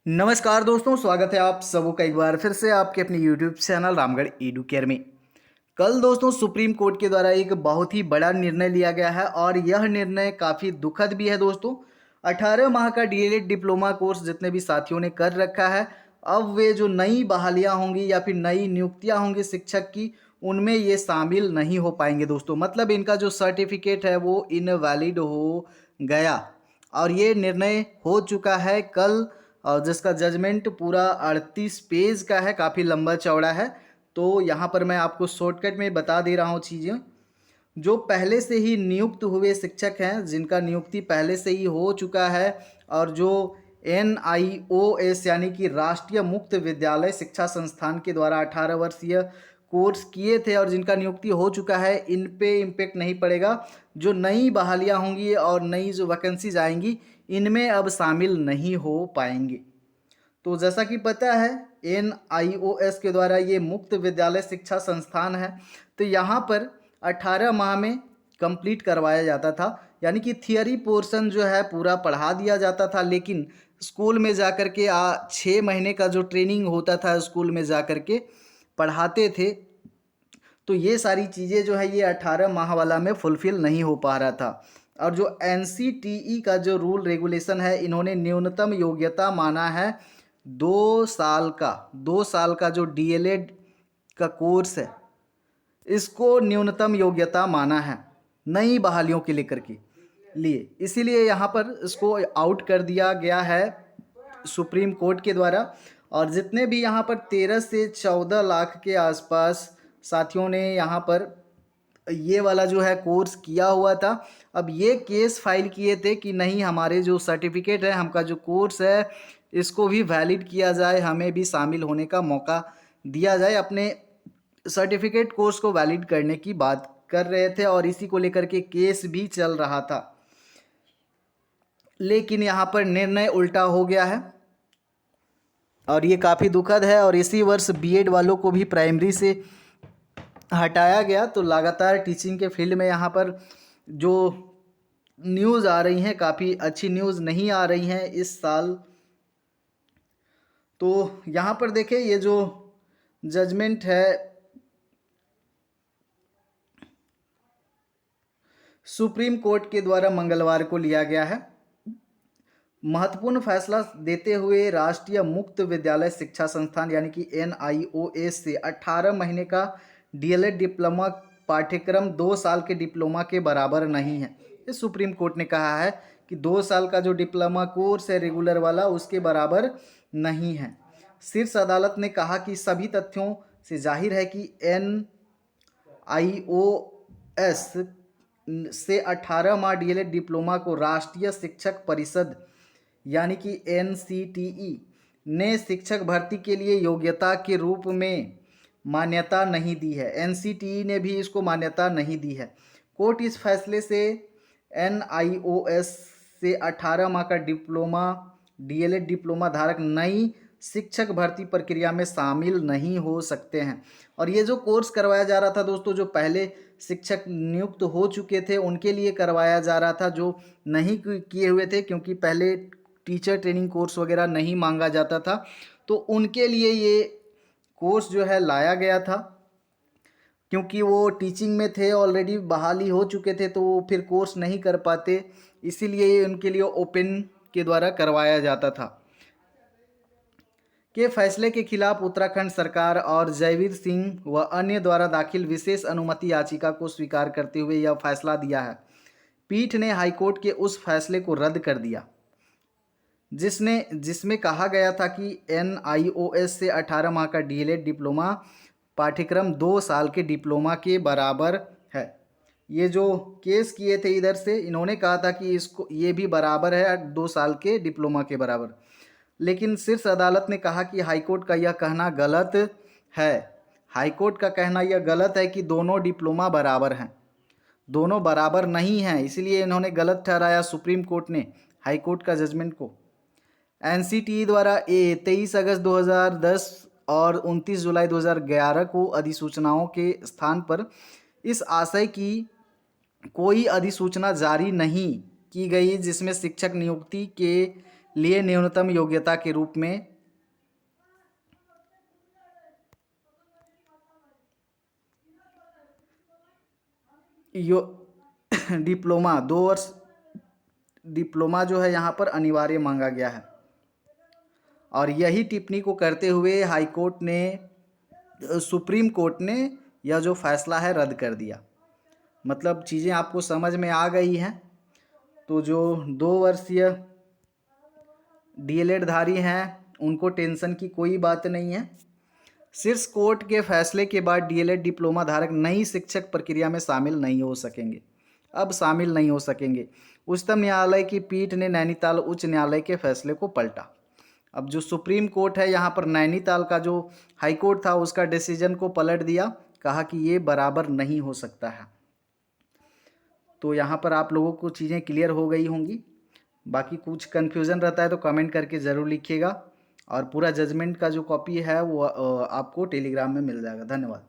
नमस्कार दोस्तों, स्वागत है आप सबों का एक बार फिर से आपके अपने YouTube channel Ramgarh edu care में। कल दोस्तों सुप्रीम कोर्ट के द्वारा एक बहुत ही बड़ा निर्णय लिया गया है और यह निर्णय काफ़ी दुखद भी है दोस्तों। 18 माह का डीएलएड डिप्लोमा कोर्स जितने भी साथियों ने कर रखा है, अब वे जो नई बहालियाँ होंगी या फिर नई नियुक्तियाँ होंगी शिक्षक की, उनमें ये शामिल नहीं हो पाएंगे दोस्तों। मतलब इनका जो सर्टिफिकेट है वो इनवैलिड हो गया और ये निर्णय हो चुका है कल, और जिसका जजमेंट पूरा 38 पेज का है, काफ़ी लंबा चौड़ा है। तो यहाँ पर मैं आपको शॉर्टकट में बता दे रहा हूँ चीज़ें। जो पहले से ही नियुक्त हुए शिक्षक हैं, जिनका नियुक्ति पहले से ही हो चुका है, और जो NIOS यानी कि राष्ट्रीय मुक्त विद्यालय शिक्षा संस्थान के द्वारा 18 वर्षीय कोर्स किए थे और जिनका नियुक्ति हो चुका है, इन पे इम्पेक्ट नहीं पड़ेगा। जो नई बहालियाँ होंगी और नई जो वैकेंसीज आएंगी, इनमें अब शामिल नहीं हो पाएंगे। तो जैसा कि पता है, NIOS के द्वारा ये मुक्त विद्यालय शिक्षा संस्थान है। तो यहाँ पर 18 माह में कंप्लीट करवाया जाता था, यानी कि थियरी पोर्शन जो है पूरा पढ़ा दिया जाता था, लेकिन स्कूल में जाकर के 6 महीने का जो ट्रेनिंग होता था स्कूल में जाकर के पढ़ाते थे। तो ये सारी चीज़ें जो है ये 18 माह वाला में फुलफ़िल नहीं हो पा रहा था। और जो NCTE का जो रूल रेगुलेशन है, इन्होंने न्यूनतम योग्यता माना है 2 साल का जो DLED का कोर्स है, इसको न्यूनतम योग्यता माना है नई बहालियों के लेकर के लिए। इसीलिए यहाँ पर इसको आउट कर दिया गया है सुप्रीम कोर्ट के द्वारा। और जितने भी यहाँ पर 13 से 14 लाख के आसपास साथियों ने यहाँ पर ये वाला जो है कोर्स किया हुआ था, अब ये केस फाइल किए थे कि नहीं, हमारे जो सर्टिफिकेट है, हमका जो कोर्स है, इसको भी वैलिड किया जाए, हमें भी शामिल होने का मौका दिया जाए। अपने सर्टिफिकेट कोर्स को वैलिड करने की बात कर रहे थे और इसी को लेकर के केस भी चल रहा था। लेकिन यहाँ पर निर्णय उल्टा हो गया है और ये काफ़ी दुखद है। और इसी वर्ष बीएड वालों को भी प्राइमरी से हटाया गया। तो लगातार टीचिंग के फील्ड में यहाँ पर जो न्यूज़ आ रही हैं, काफ़ी अच्छी न्यूज़ नहीं आ रही हैं इस साल। तो यहाँ पर देखें, ये जो जजमेंट है सुप्रीम कोर्ट के द्वारा मंगलवार को लिया गया है। महत्वपूर्ण फैसला देते हुए राष्ट्रीय मुक्त विद्यालय शिक्षा संस्थान यानी कि NIOS से 18 महीने का DLED डिप्लोमा पाठ्यक्रम 2 साल के डिप्लोमा के बराबर नहीं है। ये सुप्रीम कोर्ट ने कहा है कि 2 साल का जो डिप्लोमा कोर्स है रेगुलर वाला, उसके बराबर नहीं है। शीर्ष अदालत ने कहा कि सभी तथ्यों से जाहिर है कि NIOS से 18 माह DLED डिप्लोमा को राष्ट्रीय शिक्षक परिषद यानी कि NCTE ने शिक्षक भर्ती के लिए योग्यता के रूप में मान्यता नहीं दी है। NCTE ने भी इसको मान्यता नहीं दी है। कोर्ट इस फैसले से NIOS से 18 माह का डिप्लोमा DLED डिप्लोमा धारक नई शिक्षक भर्ती प्रक्रिया में शामिल नहीं हो सकते हैं। और ये जो कोर्स करवाया जा रहा था दोस्तों, जो पहले शिक्षक नियुक्त हो चुके थे उनके लिए करवाया जा रहा था, जो नहीं किए हुए थे, क्योंकि पहले टीचर ट्रेनिंग कोर्स वगैरह नहीं मांगा जाता था, तो उनके लिए ये कोर्स जो है लाया गया था। क्योंकि वो टीचिंग में थे, ऑलरेडी बहाली हो चुके थे, तो वो फिर कोर्स नहीं कर पाते, इसीलिए ये उनके लिए ओपन के द्वारा करवाया जाता था। के फैसले के खिलाफ उत्तराखंड सरकार और जयवीर सिंह व अन्य द्वारा दाखिल विशेष अनुमति याचिका को स्वीकार करते हुए यह फैसला दिया है। पीठ ने हाईकोर्ट के उस फैसले को रद्द कर दिया जिसमें कहा गया था कि NIOS से 18 माह का DLED डिप्लोमा पाठ्यक्रम 2 साल के डिप्लोमा के बराबर है। ये जो केस किए थे इधर से, इन्होंने कहा था कि इसको ये भी बराबर है 2 साल के डिप्लोमा के बराबर। लेकिन शीर्ष अदालत ने कहा कि हाईकोर्ट का यह कहना गलत है। हाईकोर्ट का कहना यह गलत है कि दोनों डिप्लोमा बराबर हैं, दोनों बराबर नहीं हैं, इसलिए इन्होंने गलत ठहराया सुप्रीम कोर्ट ने हाईकोर्ट का जजमेंट को। NCTE द्वारा 23 अगस्त 2010 और 29 जुलाई 2011 को अधिसूचनाओं के स्थान पर इस आशय की कोई अधिसूचना जारी नहीं की गई जिसमें शिक्षक नियुक्ति के लिए न्यूनतम योग्यता के रूप में यो डिप्लोमा 2 वर्ष डिप्लोमा जो है यहाँ पर अनिवार्य मांगा गया है। और यही टिप्पणी को करते हुए हाई कोर्ट ने सुप्रीम कोर्ट ने यह जो फैसला है रद्द कर दिया। मतलब चीज़ें आपको समझ में आ गई हैं। तो जो 2 वर्षीय डीएलएड धारी हैं उनको टेंशन की कोई बात नहीं है। शीर्ष कोर्ट के फैसले के बाद डीएलएड डिप्लोमा धारक नई शिक्षक प्रक्रिया में शामिल नहीं हो सकेंगे। अब शामिल नहीं हो सकेंगे। उच्चतम न्यायालय की पीठ ने नैनीताल उच्च न्यायालय के फैसले को पलटा। अब जो सुप्रीम कोर्ट है यहाँ पर नैनीताल का जो हाई कोर्ट था उसका डिसीजन को पलट दिया, कहा कि ये बराबर नहीं हो सकता है। तो यहाँ पर आप लोगों को चीज़ें क्लियर हो गई होंगी। बाकी कुछ कन्फ्यूज़न रहता है तो कमेंट करके ज़रूर लिखिएगा। और पूरा जजमेंट का जो कॉपी है वो आपको टेलीग्राम में मिल जाएगा। धन्यवाद।